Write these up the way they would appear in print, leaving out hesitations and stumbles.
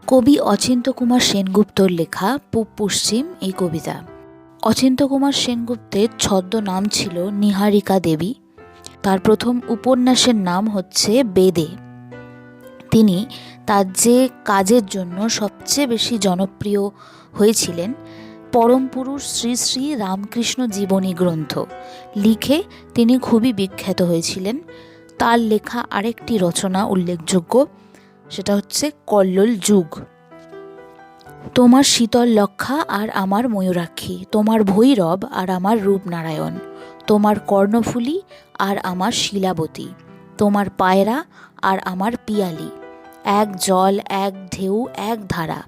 কবি অচিন্ত্য কুমার সেনগুপ্তর লেখা পূব পশ্চিম এই কবিতা। অচিন্ত্য কুমার সেনগুপ্তের ছদ্মনাম ছিল নিহারিকা দেবী। তার প্রথম উপন্যাসের নাম হচ্ছে বেদে। তিনি তার যে কাজের জন্য সবচেয়ে বেশি জনপ্রিয় হয়েছিলেন, পরম পুরুষ শ্রী শ্রী রামকৃষ্ণ জীবনী গ্রন্থ লিখে তিনি খুবই বিখ্যাত হয়েছিলেন। তার লেখা আরেকটি রচনা উল্লেখযোগ্য, সেটা হচ্ছে কল্লোল যুগ। তোমার শীতল লক্ষা আর আমার ময়ূরাক্ষী, তোমার ভৈরব আর আমার রূপনারায়ণ, তোমার কর্ণফুলী আর আমার শিলাবতী, তোমার পায়রা আর আমার পিয়ালি, এক জল এক ঢেউ এক ধারা,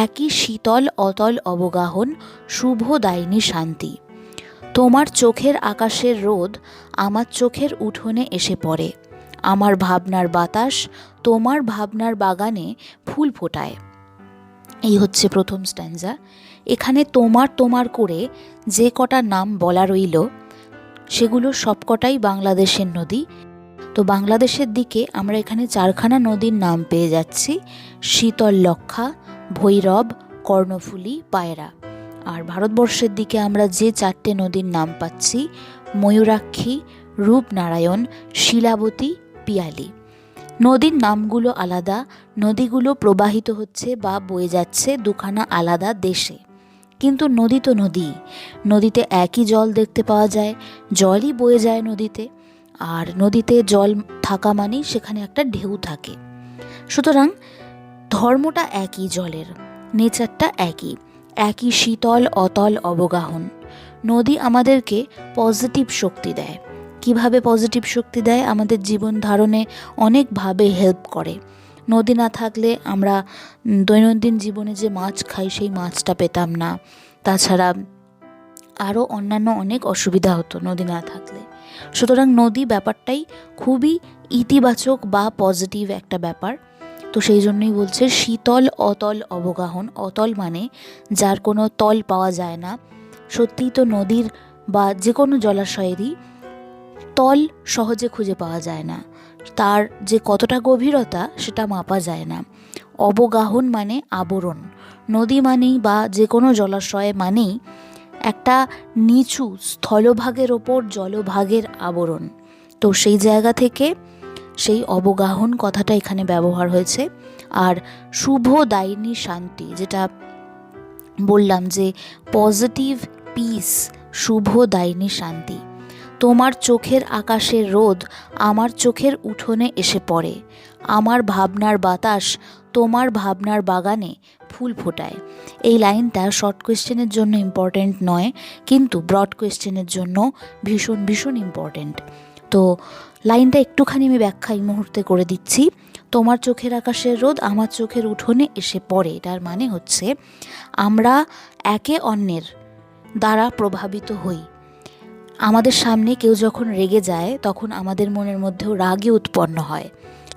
একই শীতল অতল অবগাহন, শুভদায়িনী শান্তি। তোমার চোখের আকাশের রোদ আমার চোখের উঠোনে এসে পড়ে, আমার ভাবনার বাতাস তোমার ভাবনার বাগানে ফুল ফোটায়। এই হচ্ছে প্রথম স্ট্যাঞ্জা। এখানে তোমার তোমার করে যে কটা নাম বলা রইল সেগুলো সবকটাই বাংলাদেশের নদী। তো বাংলাদেশের দিকে আমরা এখানে চারখানা নদীর নাম পেয়ে যাচ্ছি: শীতল লক্ষা, ভৈরব, কর্ণফুলী, পায়রা। আর ভারতবর্ষের দিকে আমরা যে চারটে নদীর নাম পাচ্ছি: ময়ূরাক্ষী, রূপনারায়ণ, শিলাবতী, পিয়ালি। নদীর নামগুলো আলাদা, নদীগুলো প্রবাহিত হচ্ছে বা বয়ে যাচ্ছে দুখানা আলাদা দেশে, কিন্তু নদী তো নদী। নদীতে একই জল দেখতে পাওয়া যায়, জলই বয়ে যায় নদীতে। আর নদীতে জল থাকা মানেই সেখানে একটা ঢেউ থাকে। সুতরাং ধর্মটা একই, জলের নেচারটা একই, একই শীতল অতল অবগাহন। নদী আমাদেরকে পজিটিভ শক্তি দেয়। কিভাবে পজিটিভ শক্তি দেয়? আমাদের জীবন ধারণে অনেকভাবে হেল্প করে। নদী না থাকলে আমরা দৈনন্দিন জীবনে যে মাছ খাই সেই মাছটা পেতাম না। তাছাড়া আরও অন্যান্য অনেক অসুবিধা হতো নদী না থাকলে। সুতরাং নদী ব্যাপারটাই খুবই ইতিবাচক বা পজিটিভ একটা ব্যাপার। তো সেই জন্যই বলছে শীতল অতল অবগাহন। অতল মানে যার কোনো তল পাওয়া যায় না। সত্যিই তো নদীর বা যে কোনো জলাশয়েরই তল সহজে খুঁজে পাওয়া যায় না, তার যে কতটা গভীরতা সেটা মাপা যায় না। অবগাহন মানে আবরণ। নদী মানেই বা যে কোনো জলাশয় মানেই একটা নিচু স্থলভাগের ওপর জলভাগের আবরণ। তো সেই জায়গা থেকে সেই অবগাহন কথাটা এখানে ব্যবহার হয়েছে। আর শুভদায়িনী শান্তি, যেটা বললাম যে পজিটিভ পিস, শুভদায়িনী শান্তি। তোমার চোখের আকাশের রোদ আমার চোখের উঠোনে এসে পড়ে, আমার ভাবনার বাতাস তোমার ভাবনার বাগানে ফুল ফোটায়। এই লাইনটা শর্ট কোয়েশ্চেনের জন্য ইম্পর্ট্যান্ট নয়, কিন্তু ব্রড কোয়েশ্চেনের জন্য ভীষণ ভীষণ ইম্পর্ট্যান্ট। তো লাইনটা একটুখানি আমি ব্যাখ্যা এই মুহূর্তে করে দিচ্ছি। তোমার চোখের আকাশের রোদ আমার চোখের উঠোনে এসে পড়ে, এটার মানে হচ্ছে আমরা একে অন্যের দ্বারা প্রভাবিত হই। আমাদের সামনে কেউ যখন রেগে যায় তখন আমাদের মনের মধ্যেও রাগই উৎপন্ন হয়।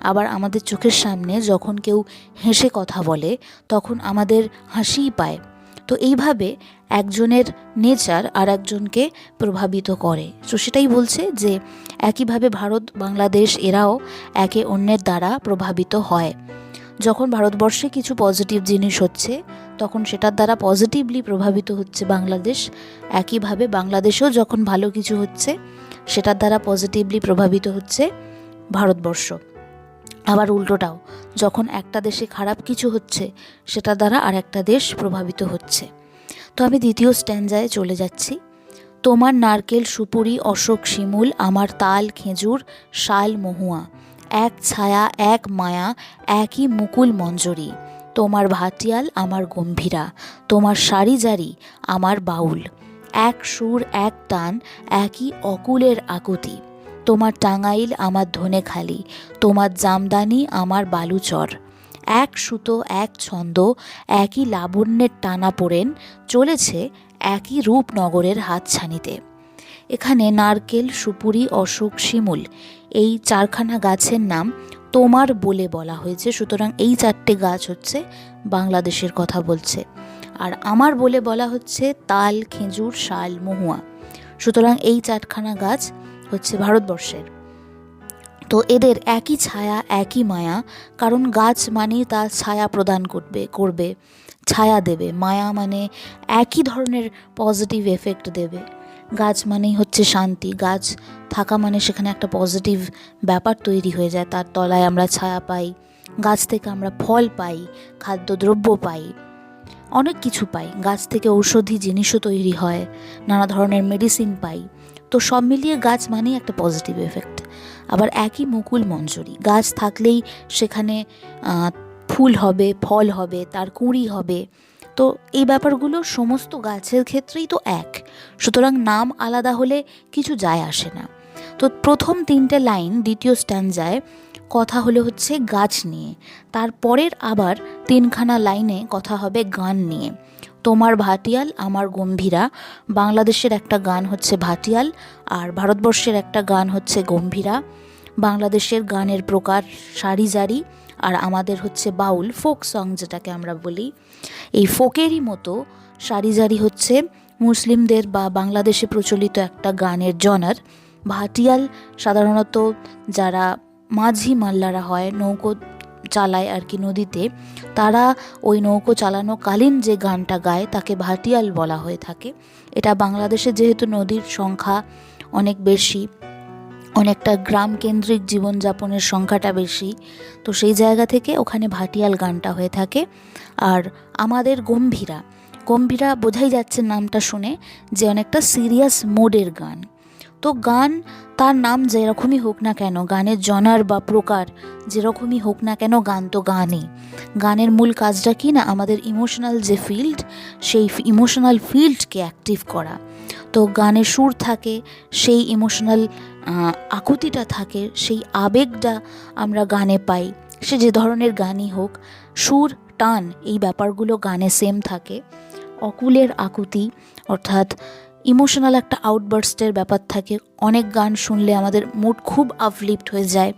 আবার আমাদের চোখের সামনে যখন কেউ হেসে কথা বলে তখন আমাদের হাসিই পায়। তো এইভাবে একজনের নেচার আর একজনকে প্রভাবিত করে। তো সেটাই বলছে যে একইভাবে ভারত বাংলাদেশ এরাও একে অন্যের দ্বারা প্রভাবিত হয়। যখন ভারতবর্ষে কিছু পজিটিভ জিনিস হচ্ছে তখন সেটার দ্বারা পজিটিভলি প্রভাবিত হচ্ছে বাংলাদেশ। একইভাবে বাংলাদেশেও যখন ভালো কিছু হচ্ছে সেটার দ্বারা পজিটিভলি প্রভাবিত হচ্ছে ভারতবর্ষ। আবার উল্টোটাও, যখন একটা দেশে খারাপ কিছু হচ্ছে সেটার দ্বারা আর একটা দেশ প্রভাবিত হচ্ছে। তো আমি দ্বিতীয় স্ট্যাঞ্জায় চলে যাচ্ছি। তোমার নারকেল সুপুরি অশোক শিমুল, আমার তাল খেজুর শাল মহুয়া, এক ছায়া এক মায়া একই মুকুল মঞ্জরি, তোমার ভাটিয়াল আমার গম্ভীরা, তোমার সারি জারি আমার বাউল, এক সুর এক টান একই অকুলের আকুতি, তোমার টাঙ্গাইল আমার ধনেখালি, তোমার জামদানি আমার বালুচর, এক সুতো এক ছন্দ একই লাবণ্যের টানা পড়েন চলেছে একই রূপনগরের হাতছানিতে। এখানে নারকেল সুপুরি অশোক শিমুল এই চারখানা গাছের নাম তোমার বলে বলা হয়েছে। সুতরাং এই চারটে গাছ হচ্ছে বাংলাদেশের কথা বলছে। আর আমার বলে বলা হচ্ছে তাল খেজুর শাল মহুয়া। সুতরাং এই চারখানা গাছ হচ্ছে ভারতবর্ষের। তো এদের একই ছায়া, একই মায়া, কারণ গাছ মানেই তার ছায়া প্রদান করবে, ছায়া দেবে। মায়া মানে একই ধরনের পজিটিভ এফেক্ট দেবে। গাছ মানেই হচ্ছে শান্তি, গাছ থাকা মানে সেখানে একটা পজিটিভ ব্যাপার তৈরি হয়ে যায়, তার তলায় আমরা ছায়া পাই, গাছ থেকে আমরা ফল পাই, খাদ্যদ্রব্য পাই, অনেক কিছু পাই, গাছ থেকে ঔষধি জিনিসও তৈরি হয়, নানা ধরনের মেডিসিন পাই। তো সব মিলিয়ে গাছ মানেই একটা পজিটিভ এফেক্ট। আবার একই মুকুল মঞ্জরি, গাছ থাকলেই সেখানে ফুল হবে, ফল হবে, তার কুঁড়ি হবে। তো এই ব্যাপারগুলো সমস্ত গাছের ক্ষেত্রেই তো এক, সুতরাং নাম আলাদা হলে কিছু যায় আসে না। তো প্রথম 3টে লাইন দ্বিতীয় স্ট্যাঞ্জায় কথা হচ্ছে গাছ নিয়ে, তারপরের আবার 3খানা লাইনে কথা হবে গান নিয়ে। তোমার ভাটিয়াল আমার গম্ভীরা, বাংলাদেশের একটা গান হচ্ছে ভাটিয়াল, আর ভারতবর্ষের একটা গান হচ্ছে গম্ভীরা। বাংলাদেশের গানের প্রকার সারি জারি, আর আমাদের হচ্ছে বাউল, ফোক সং যেটাকে আমরা বলি। এই ফোকেরই মতো সারি জারি হচ্ছে মুসলিমদের বা বাংলাদেশে প্রচলিত একটা গানের জনার। ভাটিয়াল সাধারণত যারা মাঝি মাল্লারা হয়, নৌকো চালায় আর কি নদীতে, তারা ওই নৌকো চালানোকালীন যে গানটা গায় তাকে ভাটিয়াল বলা হয়ে থাকে। এটা বাংলাদেশে যেহেতু নদীর সংখ্যা অনেক বেশি, অনেকটা গ্রাম কেন্দ্রিক জীবনযাপনের সংখ্যাটা বেশি, তো সেই জায়গা থেকে ওখানে ভাটিয়াল গানটা হয়ে থাকে। আর আমাদের গম্ভীরা, গম্ভীরা বোঝাই যাচ্ছে নামটা শুনে যে অনেকটা সিরিয়াস মোডের গান। তো গান তার নাম যেরকমই হোক না কেন, গানের জনার বা প্রকার যেরকমই হোক না কেন, গান তো গানই। গানের মূল কাজটা কি না, আমাদের ইমোশনাল যে ফিল্ড, সেই ইমোশনাল ফিল্ডকে অ্যাক্টিভ করা। তো গানে সুর থাকে, সেই ইমোশনাল আকুতিটা থাকে, সেই আবেগটা আমরা গানে পাই। সে যে ধরনের গানই হোক, সুর টান এই ব্যাপারগুলো গানে সেম থাকে। অকুলের আকুতি অর্থাৎ ইমোশনাল একটা আউটবার্স্টের ব্যাপার থাকে। অনেক গান শুনলে আমাদের মুড খুব আপলিফ্ট হয়ে যায়,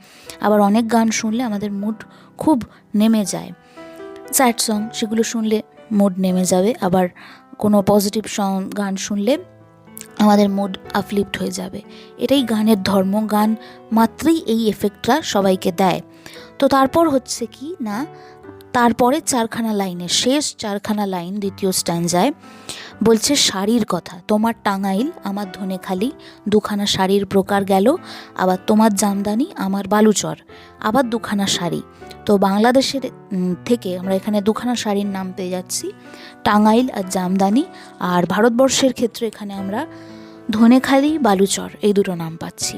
আবার অনেক গান শুনলে আমাদের মুড খুব নেমে যায়। স্যাড সং সেগুলো শুনলে মুড নেমে যাবে, আবার কোনো পজিটিভ গান শুনলে আমাদের মুড আপলিফ্ট হয়ে যাবে। এটাই গানের ধর্ম, গান মাত্রই এই এফেক্টটা সবাইকে দেয়। তো তারপর হচ্ছে কি না, তারপরে 4খানা লাইনে, শেষ 4খানা লাইন দ্বিতীয় স্ট্যাঞ্জায় বলছে শাড়ির কথা। তোমার টাঙ্গাইল আমার ধনেখালি, 2খানা শাড়ির প্রকার গেল। আবার তোমার জামদানি আমার বালুচর, আবার 2খানা শাড়ি। তো বাংলাদেশের থেকে আমরা এখানে 2খানা শাড়ির নাম পেয়ে যাচ্ছি, টাঙ্গাইল আর জামদানি। আর ভারতবর্ষের ক্ষেত্রে এখানে আমরা ধনেখালি, বালুচর এই দুটো নাম পাচ্ছি।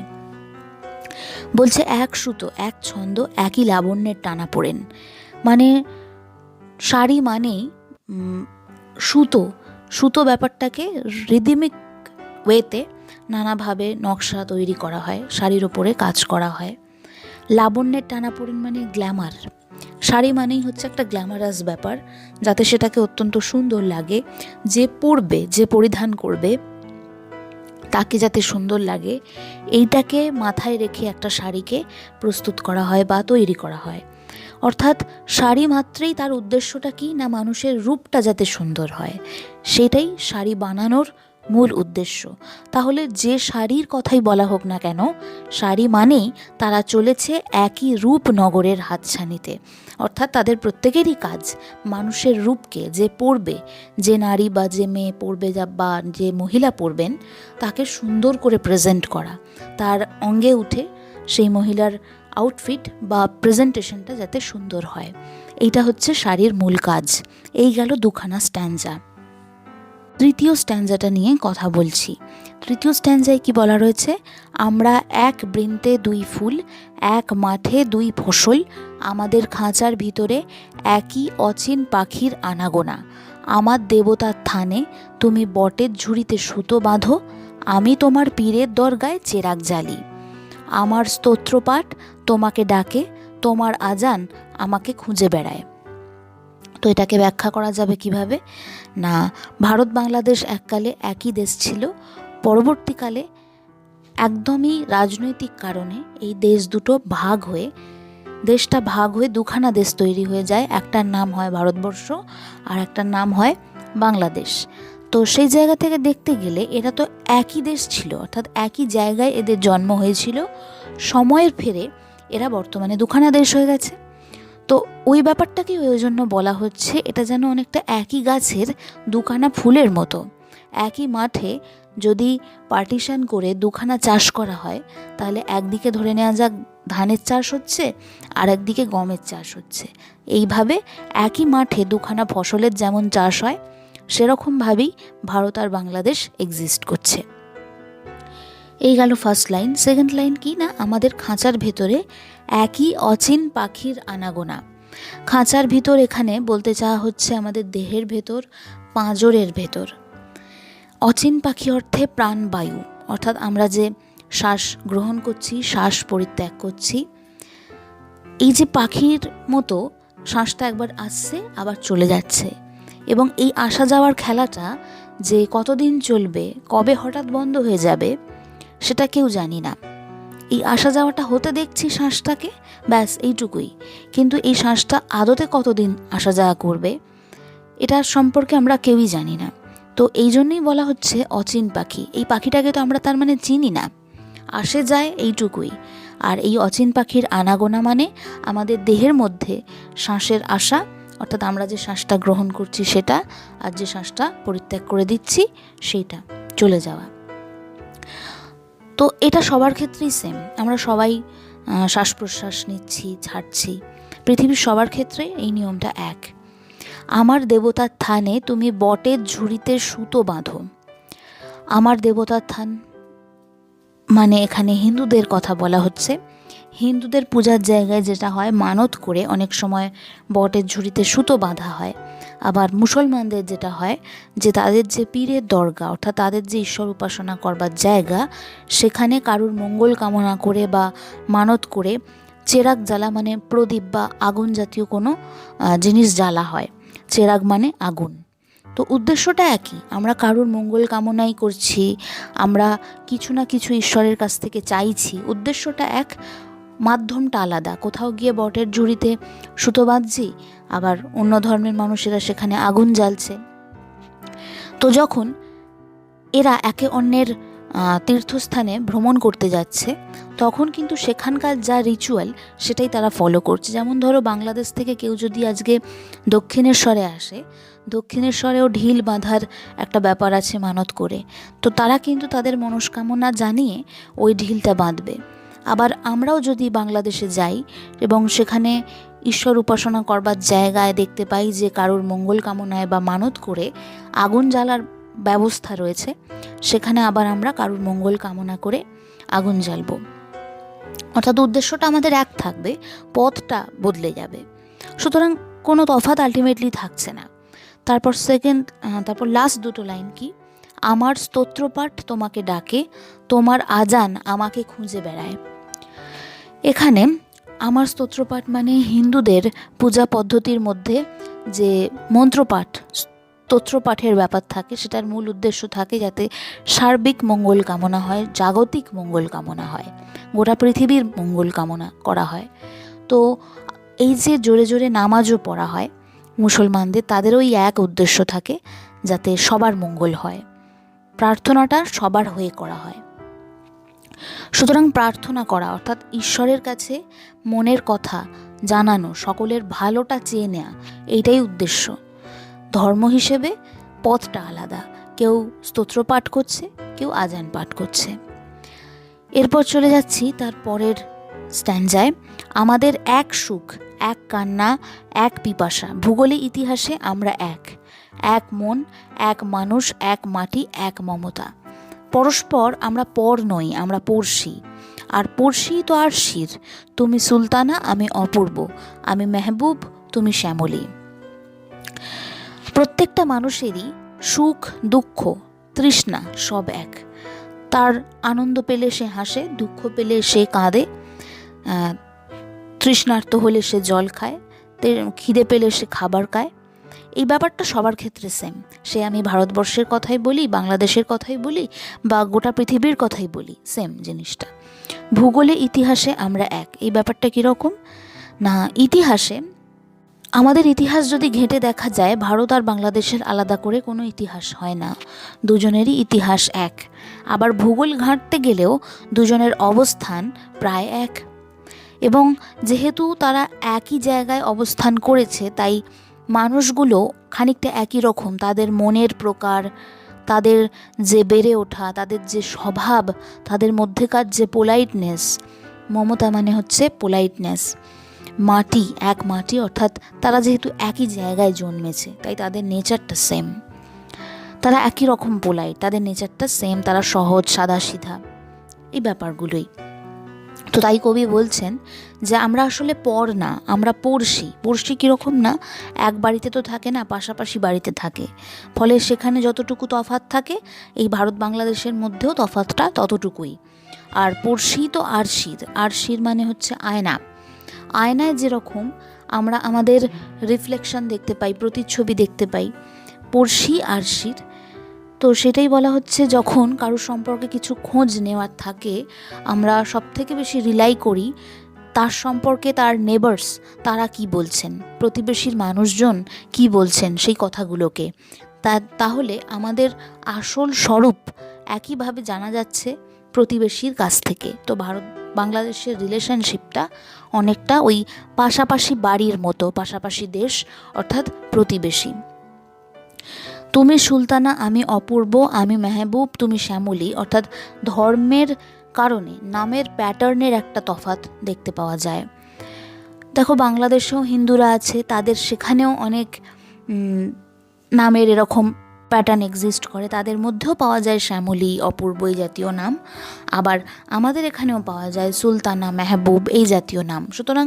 বলছে এক সুতো, এক ছন্দ, একই লাবণ্যের টানা পড়েন। মানে শাড়ি মানেই সুতো, সুতো ব্যাপারটাকে রিদিমিক ওয়েতে নানাভাবে নকশা তৈরি করা হয়, শাড়ির ওপরে কাজ করা হয়। লাবণ্যের টানাপোড়েন মানে গ্ল্যামার। শাড়ি মানেই হচ্ছে একটা গ্ল্যামারাস ব্যাপার, যাতে সেটাকে অত্যন্ত সুন্দর লাগে, যে পরবে, যে পরিধান করবে তাকে যাতে সুন্দর লাগে, এইটাকে মাথায় রেখে একটা শাড়িকে প্রস্তুত করা হয় বা তৈরি করা হয়। অর্থাৎ শাড়ি মাত্রেই তার উদ্দেশ্যটা কি না, মানুষের রূপটা যাতে সুন্দর হয়, সেটাই শাড়ি বানানোর মূল উদ্দেশ্য। তাহলে যে শাড়ির কথাই বলা হোক না কেন, শাড়ি মানেই তারা চলেছে একই রূপনগরের হাতছানিতে। অর্থাৎ তাদের প্রত্যেকেরই কাজ মানুষের রূপকে, যে পরবে, যে নারী বা যে মেয়ে পরবে বা যে মহিলা পরবেন, তাকে সুন্দর করে প্রেজেন্ট করা, তার অঙ্গে উঠে সেই মহিলার আউটফিট বা প্রেজেন্টেশনটা যাতে সুন্দর হয়, এইটা হচ্ছে শাড়ির মূল কাজ। এই গেল 2খানা স্ট্যাঞ্জা। তৃতীয় স্ট্যাঞ্জাটা নিয়ে কথা বলছি। তৃতীয় স্ট্যাঞ্জায় কি বলা রয়েছে, আমরা এক বৃন্তে 2 ফুল, এক মাঠে 2 ফসল, আমাদের খাঁচার ভিতরে একই অচিন পাখির আনাগোনা, আমার দেবতার থানে তুমি বটের ঝুড়িতে সুতো বাঁধো, আমি তোমার পীরের দরগায় চেরাগ জ্বালি, আমার স্তোত্রপাঠ তোমাকে ডাকে, তোমার আজান আমাকে খুঁজে বেড়ায়। তো এটাকে ব্যাখ্যা করা যাবে কিভাবে না, ভারত বাংলাদেশ এককালে একই দেশ ছিল, পরবর্তীকালে একদমই রাজনৈতিক কারণে এই দেশ দুটো দেশটা ভাগ হয়ে 2খানা দেশ তৈরি হয়ে যায়। একটার নাম হয় ভারতবর্ষ আর একটার নাম হয় বাংলাদেশ। তো সেই জায়গা থেকে দেখতে গেলে এরা তো একই দেশ ছিল, অর্থাৎ একই জায়গায় এদের জন্ম হয়েছিল। সময়ের ফেরে এরা বর্তমানে দুখানা দেশ হয়ে গেছে। তো ওই ব্যাপারটাকে ওই জন্য বলা হচ্ছে এটা যেন অনেকটা একই গাছের দুখানা ফুলের মতো। একই মাঠে যদি পার্টিশন করে দুখানা চাষ করা হয়, তাহলে একদিকে ধরে নেওয়া যাক ধানের চাষ হচ্ছে, আর একদিকে গমের চাষ হচ্ছে। এইভাবে একই মাঠে দুখানা ফসলের যেমন চাষ হয়, সেরকমভাবেই ভারত আর বাংলাদেশ এক্সিস্ট করছে। এই গেল ফার্স্ট লাইন। সেকেন্ড লাইন কি না, আমাদের খাঁচার ভেতরে একই অচিন পাখির আনাগোনা। খাঁচার ভিতর এখানে বলতে চাওয়া হচ্ছে আমাদের দেহের ভেতর, পাঁজরের ভেতর। অচিন পাখি অর্থে প্রাণবায়ু, অর্থাৎ আমরা যে শ্বাস গ্রহণ করছি, শ্বাস পরিত্যাগ করছি, এই যে পাখির মতো শ্বাসটা একবার আসছে আবার চলে যাচ্ছে, এবং এই আসা যাওয়ার খেলাটা যে কতদিন চলবে, কবে হঠাৎ বন্ধ হয়ে যাবে, সেটা কেউ জানি না। এই আসা যাওয়াটা হতে দেখছি শ্বাসটাকে, ব্যাস এইটুকুই। কিন্তু এই শ্বাসটা আদতে কতদিন আসা যাওয়া করবে, এটার সম্পর্কে আমরা কেউই জানি না। তো এই জন্যই বলা হচ্ছে অচিন পাখি। এই পাখিটাকে তো আমরা তার মানে চিনি না, আসে যায় এইটুকুই। আর এই অচিন পাখির আনাগোনা মানে আমাদের দেহের মধ্যে শ্বাসের আসা, অর্থাৎ আমরা যে শ্বাসটা গ্রহণ করছি সেটা, আর যে শ্বাসটা পরিত্যাগ করে দিচ্ছি সেইটা চলে যাওয়া। তো এটা সবার ক্ষেত্রেই সেম, আমরা সবাই শ্বাস প্রশ্বাস নিচ্ছি, ছাড়ছি, পৃথিবীর সবার ক্ষেত্রে এই নিয়মটা এক। আমার দেবতার থানে তুমি বটের ঝুড়িতে সুতো বাঁধো। আমার দেবতার থান মানে এখানে হিন্দুদের কথা বলা হচ্ছে। হিন্দুদের পূজার জায়গায় যেটা হয়, মানত করে অনেক সময় বটের ঝুড়িতে সুতো বাঁধা হয়। আবার মুসলমানদের যেটা হয় যে তাদের যে পীরের দরগা, অর্থাৎ তাদের যে ঈশ্বর উপাসনা করবার জায়গা, সেখানে কারুর মঙ্গল কামনা করে বা মানত করে চেরাগ জ্বালা, মানে প্রদীপ বা আগুন জাতীয় কোনো জিনিস জ্বালা হয়। চেরাগ মানে আগুন। তো উদ্দেশ্যটা একই, আমরা কারুর মঙ্গল কামনাই করছি, আমরা কিছু না কিছু ঈশ্বরের কাছ থেকে চাইছি, উদ্দেশ্যটা এক, মাধ্যমটা আলাদা। কোথাও গিয়ে বটের ঝুড়িতে সুতো বাঁধছি, আবার অন্য ধর্মের মানুষেরা সেখানে আগুন জ্বালছে। তো যখন এরা একে অন্যের তীর্থস্থানে ভ্রমণ করতে যাচ্ছে, তখন কিন্তু সেখানকার যা রিচুয়াল সেটাই তারা ফলো করছে। যেমন ধরো বাংলাদেশ থেকে কেউ যদি আজকে দক্ষিণেশ্বরে আসে, দক্ষিণেশ্বরেও ঢিল বাঁধার একটা ব্যাপার আছে মানত করে, তো তারা কিন্তু তাদের মনস্কামনা জানিয়ে ওই ঢিলটা বাঁধবে। আবার আমরাও যদি বাংলাদেশে যাই এবং সেখানে ঈশ্বর উপাসনা করবার জায়গায় দেখতে পাই যে কারোর মঙ্গল কামনায় বা মানত করে আগুন জ্বালার ব্যবস্থা রয়েছে, সেখানে আবার আমরা কারোর মঙ্গল কামনা করে আগুন জ্বালবো। অর্থাৎ উদ্দেশ্যটা আমাদের এক থাকবে, পথটা বদলে যাবে। সুতরাং কোনো তফাৎ আলটিমেটলি থাকছে না। তারপর লাস্ট দুটো লাইন কি, আমার স্তোত্রপাঠ তোমাকে ডাকে, তোমার আজান আমাকে খুঁজে বেড়ায়। এখানে আমার স্তোত্রপাঠ মানে হিন্দুদের পূজা পদ্ধতির মধ্যে যে মন্ত্রপাঠ, স্তোত্রপাঠের ব্যাপার থাকে, সেটার মূল উদ্দেশ্য থাকে যাতে সার্বিক মঙ্গল কামনা হয়, জাগতিক মঙ্গল কামনা হয়, গোটা পৃথিবীর মঙ্গল কামনা করা হয়। তো এই যে জোরে জোরে নামাজও পড়া হয় মুসলমানদের, তাদেরও ওই এক উদ্দেশ্য থাকে, যাতে সবার মঙ্গল হয়, প্রার্থনাটা সবার হয়ে করা হয়। সুতরাং প্রার্থনা করা অর্থাৎ ঈশ্বরের কাছে মনের কথা জানানো, সকলের ভালোটা চেয়ে নেওয়া, এইটাই উদ্দেশ্য। ধর্ম হিসেবে পথটা আলাদা, কেউ স্তোত্র পাঠ করছে, কেউ আজান পাঠ করছে। এরপর চলে যাচ্ছি তার পরের স্ট্যান্ডায়, আমাদের এক সুখ, এক কান্না, এক পিপাসা, ভূগোলে ইতিহাসে আমরা এক, এক মন, এক মানুষ, এক মাটি, এক মমতা। পরস্পর আমরা পর নই, আমরা পড়শি, আর পড়শি তো আর শির, তুমি সুলতানা আমি অপূর্ব, আমি মেহবুব তুমি শ্যামলী। প্রত্যেকটা মানুষেরই সুখ দুঃখ তৃষ্ণা সব এক। তার আনন্দ পেলে সে হাসে, দুঃখ পেলে সে কাঁদে, তৃষ্ণার্ত হলে সে জল খায়, খিদে পেলে সে খাবার খায়। এই ব্যাপারটা সবার ক্ষেত্রে সেম। সে আমি ভারতবর্ষের কথাই বলি, বাংলাদেশের কথাই বলি, বা গোটা পৃথিবীর কথাই বলি, সেম জিনিসটা। ভূগোলে ইতিহাসে আমরা এক, এই ব্যাপারটা কীরকম না, ইতিহাসে আমাদের ইতিহাস যদি ঘেঁটে দেখা যায়, ভারত আর বাংলাদেশের আলাদা করে কোনো ইতিহাস হয় না, দুজনেরই ইতিহাস এক। আবার ভূগোল ঘাঁটতে গেলেও দুজনের অবস্থান প্রায় এক। এবং যেহেতু তারা একই জায়গায় অবস্থান করেছে, তাই মানুষগুলো খানিকটা একই রকম, তাদের মনের প্রকার, তাদের যে বেড়ে ওঠা, তাদের যে স্বভাব, তাদের মধ্যেকার যে পোলাইটনেস, মমতা মানে হচ্ছে পোলাইটনেস, মাটি এক মাটি, অর্থাৎ তারা যেহেতু একই জায়গায় জন্মেছে তাই তাদের নেচারটা সেম, তারা একই রকম পোলাইট, তাদের নেচারটা সেম, তারা সহজ সাদাসিধা, এই ব্যাপারগুলোই। তো তাই কবি বলছেন যে আমরা আসলে পর না, আমরা পড়শি। পড়শি কীরকম না, এক বাড়িতে তো থাকে না, পাশাপাশি বাড়িতে থাকে, ফলে সেখানে যতটুকু তফাৎ থাকে এই ভারত বাংলাদেশের মধ্যেও তফাৎটা ততটুকুই। আর পড়শি তো আরশির, আরশির মানে হচ্ছে আয়না। আয়নায় যেরকম আমরা আমাদের রিফ্লেকশন দেখতে পাই, প্রতিচ্ছবি দেখতে পাই, পড়শি আরশির। তো সেটাই বলা হচ্ছে, যখন কারোর সম্পর্কে কিছু খোঁজ নেওয়ার থাকে আমরা সবথেকে বেশি রিলাই করি তার সম্পর্কে, তার নেবার্স তারা কি বলছেন, প্রতিবেশীর মানুষজন কি বলছেন সেই কথাগুলোকে। তাহলে আমাদের আসল স্বরূপ একইভাবে জানা যাচ্ছে প্রতিবেশীর কাছ থেকে। তো ভারত বাংলাদেশের রিলেশনশিপটা অনেকটা ওই পাশাপাশি বাড়ির মতো, পাশাপাশি দেশ অর্থাৎ প্রতিবেশী। তুমি সুলতানা, আমি অপূর্ব, আমি মেহবুব, তুমি শ্যামলী, অর্থাৎ ধর্মের কারণে নামের প্যাটার্নের একটা তফাৎ দেখতে পাওয়া যায়। দেখো বাংলাদেশেও হিন্দুরা আছে, তাদের সেখানেও অনেক নামের এরকম প্যাটার্ন এক্সিস্ট করে, তাদের মধ্যেও পাওয়া যায় শ্যামলী, অপূর্ব এই জাতীয় নাম। আবার আমাদের এখানেও পাওয়া যায় সুলতানা, মেহবুব এই জাতীয় নাম। সুতরাং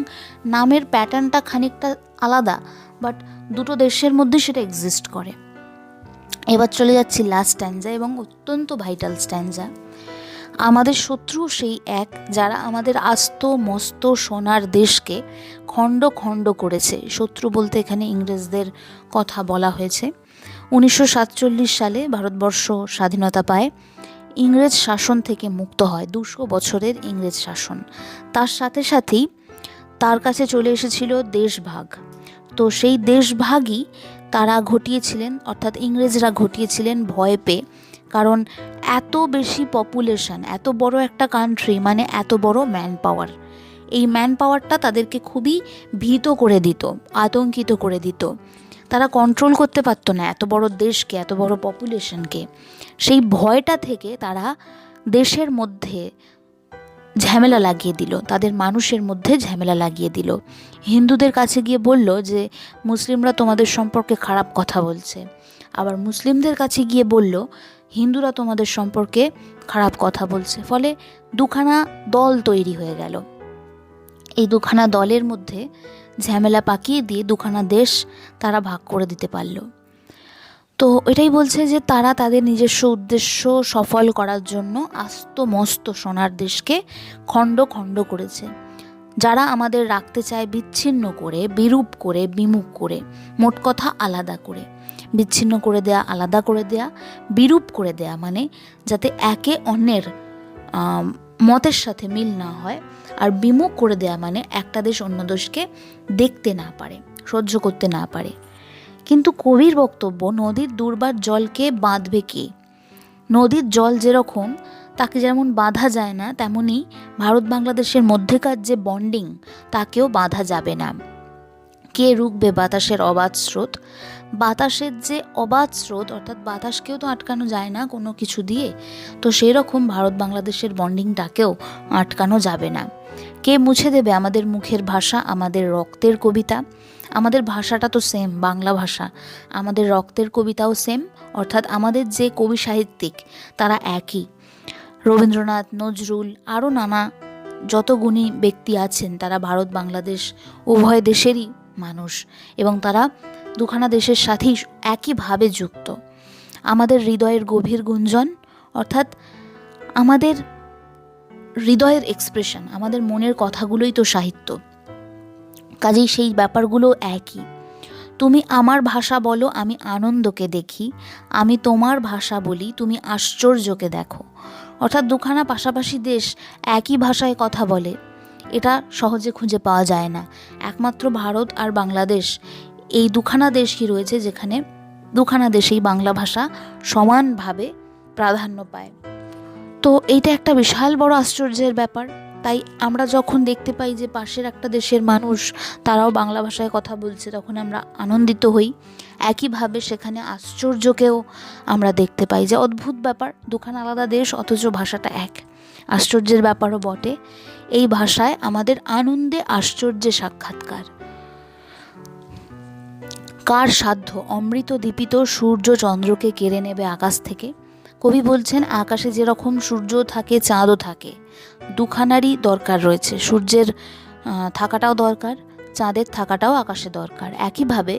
নামের প্যাটার্নটা খানিকটা আলাদা, বাট দুটো দেশের মধ্যে সেটা এক্সিস্ট করে। এবার চলে যাচ্ছি লাস্ট স্ট্যান্জা, এবং অত্যন্ত ভাইটাল স্ট্যান্জা। আমাদের শত্রু সেই এক যারা আমাদের আস্ত মস্ত সোনার দেশকে খণ্ড খণ্ড করেছে। শত্রু বলতে এখানে ইংরেজদের কথা বলা হয়েছে। 1947 সালে ভারতবর্ষ স্বাধীনতা পায়, ইংরেজ শাসন থেকে মুক্ত হয়, 200 বছরের ইংরেজ শাসন। তার সাথে সাথেই তার কাছে চলে এসেছিল দেশভাগ। তো সেই দেশভাগই তারা ঘটিয়েছিলেন, অর্থাৎ ইংরেজরা ঘটিয়েছিলেন ভয় পেয়ে। কারণ এত বেশি পপুলেশন, এত বড় একটা কান্ট্রি, মানে এত বড় ম্যান পাওয়ার, এই ম্যান পাওয়ারটা তাদেরকে খুবই ভীত করে দিত, আতঙ্কিত করে দিত। তারা কন্ট্রোল করতে পারতো না এত বড় দেশকে, এত বড় পপুলেশনকে। সেই ভয়টা থেকে তারা দেশের মধ্যে ঝামেলা লাগিয়ে দিল, তাদের মানুষের মধ্যে ঝামেলা লাগিয়ে দিল। হিন্দুদের কাছে গিয়ে বলল যে মুসলিমরা তোমাদের সম্পর্কে খারাপ কথা বলছে, আবার মুসলিমদের কাছে গিয়ে বলল হিন্দুরা তোমাদের সম্পর্কে খারাপ কথা বলছে। ফলে দুখানা দল তৈরি হয়ে গেল। এই দুখানা দলের মধ্যে ঝামেলা পাকিয়ে দিয়ে দুখানা দেশ তারা ভাগ করে দিতে পারল। তো এটাই বলছে যে তারা তাদের নিজস্ব উদ্দেশ্য সফল করার জন্য আস্ত মস্ত সোনার দেশকে খণ্ড খণ্ড করেছে। যারা আমাদের রাখতে চায় বিচ্ছিন্ন করে, বিরূপ করে, বিমুখ করে, মোট কথা আলাদা করে। বিচ্ছিন্ন করে দেয়া, আলাদা করে দেয়া, বিরূপ করে দেয়া মানে যাতে একে অন্যের মতের সাথে মিল না হয়। আর বিমুখ করে দেয়া মানে একটা দেশ অন্য দেশকে দেখতে না পারে, সহ্য করতে না পারে। কিন্তু কবির বক্তব্য, নদীর দুর্বার জলকে বাঁধবে কে? নদীর জল যেরকম তাকে যেমন বাঁধা যায় না, তেমনি ভারত বাংলাদেশের মধ্যেকার যে বন্ডিং তাকেও বাঁধা যাবে না। কে রুখবে বাতাসের অবাধ স্রোত? বাতাসের যে অবাধ স্রোত, অর্থাৎ বাতাসকেও তো আটকানো যায় না কোনো কিছু দিয়ে, তো সেই রকম ভারত বাংলাদেশের বন্ডিংটাকেও আটকানো যাবে না। কে মুছে দেবে আমাদের মুখের ভাষা, আমাদের রক্তের কবিতা? আমাদের ভাষাটা তো সেম, বাংলা ভাষা, আমাদের রক্তের কবিতাও সেম, অর্থাৎ আমাদের যে কবি সাহিত্যিক তারা একই। রবীন্দ্রনাথ, নজরুল, আরও নানা যত গুণী ব্যক্তি আছেন তারা ভারত বাংলাদেশ উভয় দেশেরই মানুষ, এবং তারা দুখানা দেশের সাথেই একইভাবে যুক্ত। আমাদের হৃদয়ের গভীর গুঞ্জন, অর্থাৎ আমাদের হৃদয়ের এক্সপ্রেশন, আমাদের মনের কথাগুলোই তো সাহিত্য, কাজেই সেই ব্যাপারগুলো একই। তুমি আমার ভাষা বলো, আমি আনন্দকে দেখি, আমি তোমার ভাষা বলি, তুমি আশ্চর্যকে দেখো। অর্থাৎ দুখানা পাশাপাশি দেশ একই ভাষায় কথা বলে, এটা সহজে খুঁজে পাওয়া যায় না। একমাত্র ভারত আর বাংলাদেশ এই দুখানা দেশই রয়েছে যেখানে দুখানা দেশেই বাংলা ভাষা সমানভাবে প্রাধান্য পায়। তো এইটা একটা বিশাল বড় আশ্চর্যের ব্যাপার। তাই আমরা যখন দেখতে পাই যে পাশের একটা দেশের মানুষ তারাও বাংলা ভাষায় কথা বলছে, তখন আমরা আনন্দিত হই। একইভাবে সেখানে আশ্চর্যকেও আমরা দেখতে পাই, যে অদ্ভুত ব্যাপার, দুখানা আলাদা দেশ অথচ ভাষাটা এক। আশ্চর্যের ব্যাপারও বটে। এই ভাষায় আমাদের আনন্দে আশ্চর্যে সাক্ষাৎকার। কার সাধ্য অমৃত দীপিত সূর্য চন্দ্রকে কেড়ে নেবে আকাশ থেকে? কবি বলছেন, আকাশে যেরকম সূর্য থাকে, চাঁদও থাকে, দুখানারই দরকার রয়েছে। সূর্যের থাকাটাও দরকার, চাঁদের থাকাটাও আকাশে দরকার। একইভাবে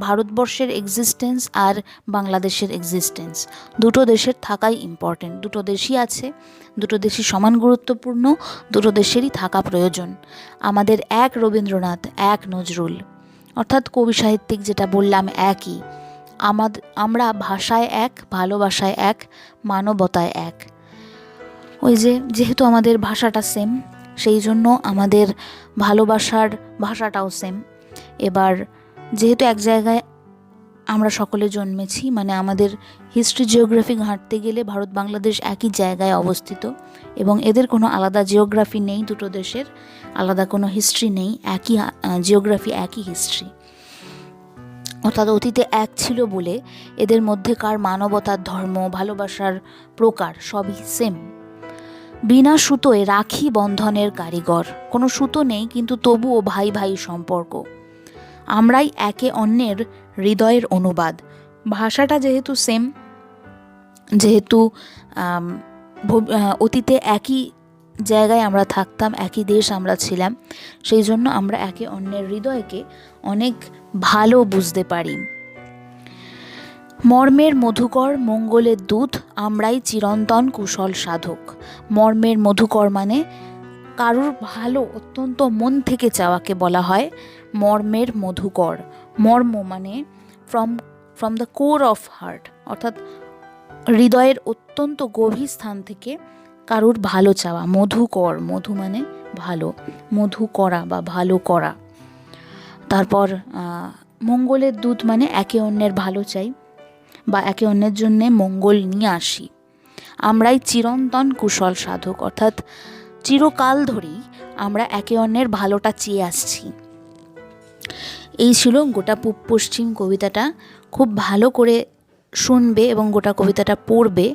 ভারতবর্ষের এক্সিস্টেন্স আর বাংলাদেশের এক্সিস্টেন্স, দুটো দেশের থাকাই ইম্পর্টেন্ট। দুটো দেশই আছে, দুটো দেশই সমান গুরুত্বপূর্ণ, দুটো দেশেরই থাকা প্রয়োজন। আমাদের এক রবীন্দ্রনাথ, এক নজরুল, অর্থাৎ কবি সাহিত্যিক যেটা বললাম একই। আমরা ভাষায় এক, ভালোবাসায় এক, মানবতায় এক। ওই যেহেতু আমাদের ভাষাটা সেম, সেই জন্য আমাদের ভালোবাসার ভাষাটাও সেম। এবার যেহেতু এক জায়গায় আমরা সকলে জন্মেছি, মানে আমাদের হিস্ট্রি জিওগ্রাফি ঘাঁটতে গেলে ভারত বাংলাদেশ একই জায়গায় অবস্থিত, এবং এদের কোনো আলাদা জিওগ্রাফি নেই, দুটো দেশের আলাদা কোনো হিস্ট্রি নেই, একই জিওগ্রাফি, একই হিস্ট্রি। অর্থাৎ অতীতে এক ছিল বলে এদের মধ্যেকার মানবতার, ধর্ম, ভালোবাসার প্রকার সবই সেম। বিনা সুতোয় রাখি বন্ধনের কারিগর, কোনো সুতো নেই কিন্তু তবুও ভাই ভাই সম্পর্ক। আমরাই একে অন্যের হৃদয়ের অনুবাদ। ভাষাটা যেহেতু সেম, যেহেতু অতীতে একই জায়গায় আমরা থাকতাম, একই দেশ আমরা ছিলাম, সেই জন্য আমরা একে অন্যের হৃদয়কে অনেক ভালো বুঝতে পারি। মর্মের মধুকর মঙ্গলের দূত, আমরাই চিরন্তন কুশল সাধক। মর্মের মধুকর মানে কারুর ভালো অত্যন্ত মন থেকে চাওয়াকে বলা হয় মর্মের মধুকর। মর্ম মানে from the core of heart, অর্থাৎ হৃদয়ের অত্যন্ত গভীর স্থান থেকে কারুর ভালো চাওয়া। মধুকর, মধু মানে ভালো, মধু করা বা ভালো করা। তারপর মঙ্গলের দূত মানে একে অন্যের ভালো চাই বা একে অন্যের জন্যে মঙ্গল নিয়ে আসি। আমরাই চিরন্তন কুশল সাধক, অর্থাৎ চিরকাল ধরেই আমরা একে অন্যের ভালোটা চেয়ে আসছি। এই ছিল গোটা পূব পশ্চিম কবিতাটা। খুব ভালো করে শুনবে এবং গোটা কবিতাটা পড়বে।